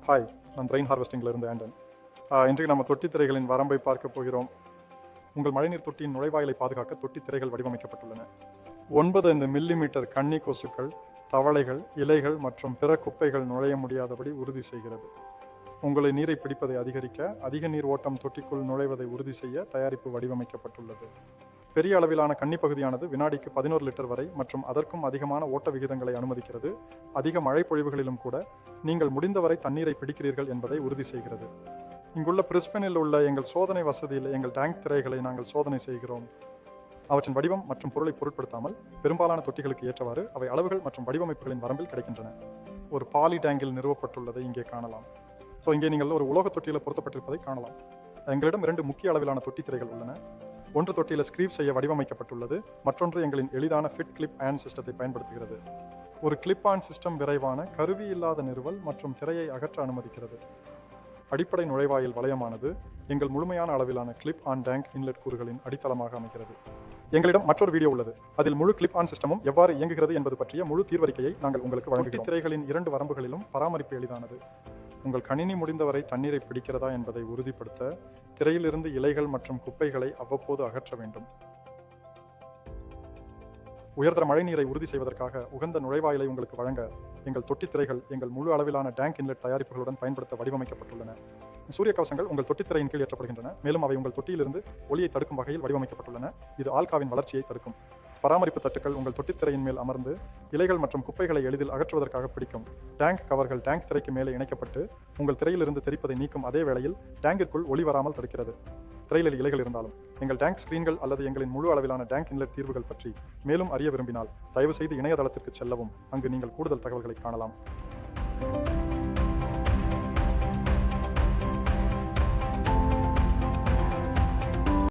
Hi, நான் rain ஹார்வெஸ்டிங்கிலிருந்து Anton. இன்றைக்கு நம்ம தொட்டித் திரைகளின் வரம்பை பார்க்க போகிறோம். உங்கள் மழைநீர் தொட்டியின் நுழைவாயிலை பாதுகாக்க தொட்டித் திரைகள் வடிவமைக்கப்பட்டுள்ளன. 9 மில்லிமீட்டர் கன்னி கொசுக்கள், தவளைகள், இலைகள் மற்றும் பிற குப்பைகள் நுழைய முடியாதபடி உறுதி செய்கிறது. உங்களை நீரை பிடிப்பதை அதிகரிக்க, அதிக நீர் ஓட்டம் தொட்டிக்குள் நுழைவதை உறுதி செய்ய தயாரிப்பு வடிவமைக்கப்பட்டுள்ளது. பெரிய அளவிலான கன்னி பகுதியானது வினாடிக்கு 11 லிட்டர் வரை மற்றும் அதற்கும் அதிகமான ஓட்ட விகிதங்களை அனுமதிக்கிறது. அதிக மழை பொழிவுகளிலும் கூட நீங்கள் முடிந்தவரை தண்ணீரை பிடிக்கிறீர்கள் என்பதை உறுதி செய்கிறது. இங்குள்ள பிரிஸ்பனில் உள்ள எங்கள் சோதனை வசதியில் எங்கள் டேங்க் திரைகளை நாங்கள் சோதனை செய்கிறோம். அவற்றின் வடிவம் மற்றும் பொருளை பொருட்படுத்தாமல் பெரும்பாலான தொட்டிகளுக்கு ஏற்றவாறு அவை அளவுகள் மற்றும் வடிவமைப்புகளின் வரம்பில் கிடைக்கின்றன. ஒரு பாலி டேங்கில் நிறுவப்பட்டுள்ளதை இங்கே காணலாம். இங்கே நீங்கள் ஒரு உலோக தொட்டியில் பொருத்தப்பட்டிருப்பதை காணலாம். எங்களிடம் 2 முக்கிய அளவிலான தொட்டி திரைகள் உள்ளன. ஒன்று தொட்டியில் ஸ்க்ரீவ் செய்ய வடிவமைக்கப்பட்டுள்ளது, மற்றொன்று எங்களின் எளிதான ஃபிட் கிளிப் ஆன் சிஸ்டத்தை பயன்படுத்துகிறது. ஒரு கிளிப் ஆன் சிஸ்டம் விரைவான, கருவி இல்லாத நிறுவல் மற்றும் திரையை அகற்ற அனுமதிக்கிறது. அடிப்படை நுழைவாயில் வளையமானது எங்கள் முழுமையான அளவிலான கிளிப் ஆன் டேங்க் இன்லெட் கூறுகளின் அடித்தளமாக அமைகிறது. எங்களிடம் மற்றொரு வீடியோ உள்ளது. அதில் முழு கிளிப் ஆன் சிஸ்டமும் எவ்வாறு இயங்குகிறது என்பது பற்றிய முழு தீர்வறிக்கையை நாங்கள் உங்களுக்கு வழங்குகிறோம். திரைகளின் 2 வரம்புகளிலும் பராமரிப்பு எளிதானது. உங்கள் கணினி முடிந்தவரை தண்ணீரை பிடிக்கிறதா என்பதை உறுதிப்படுத்த திரையிலிருந்து இலைகள் மற்றும் குப்பைகளை அவ்வப்போது அகற்ற வேண்டும். உயர்தர மழைநீரை உறுதி செய்வதற்காக உகந்த நுழைவாயிலை உங்களுக்கு வழங்க எங்கள் தொட்டித் திரைகள் எங்கள் முழு அளவிலான டேங்க் இன்லெட் தயாரிப்புகளுடன் பயன்படுத்த வடிவமைக்கப்பட்டுள்ளன. சூரிய கவசங்கள் உங்கள் தொட்டித் திரையின் கீழ் ஏற்றப்படுகின்றன, மேலும் அவை உங்கள் தொட்டியிலிருந்து ஒளியை தடுக்கும் வகையில் வடிவமைக்கப்பட்டுள்ளன. இது ஆல்காவின் வளர்ச்சியை தடுக்கும். பராமரிப்பு தட்டுக்கள் உங்கள் தொட்டித் திரையின் மேல் அமர்ந்து இலைகள் மற்றும் குப்பைகளை எளிதில் அகற்றுவதற்காக பிடிக்கும். டேங்க் கவர்கள் டேங்க் திரைக்கு மேலே இணைக்கப்பட்டு உங்கள் திரையிலிருந்து தெரிப்பதை நீக்கும் அதே வேளையில் டேங்கிற்குள் ஒளி வராமல் தடுக்கிறது. திரையில் இலைகள் இருந்தாலும் எங்கள் டேங்க் ஸ்கிரீன்கள் அல்லது எங்களின் முழு அளவிலான டேங்க் இன்லெட் தீர்வுகள் பற்றி மேலும் அறிய விரும்பினால் தயவுசெய்து இணையதளத்திற்கு செல்லவும். அங்கு நீங்கள் கூடுதல் தகவல்களை காணலாம்.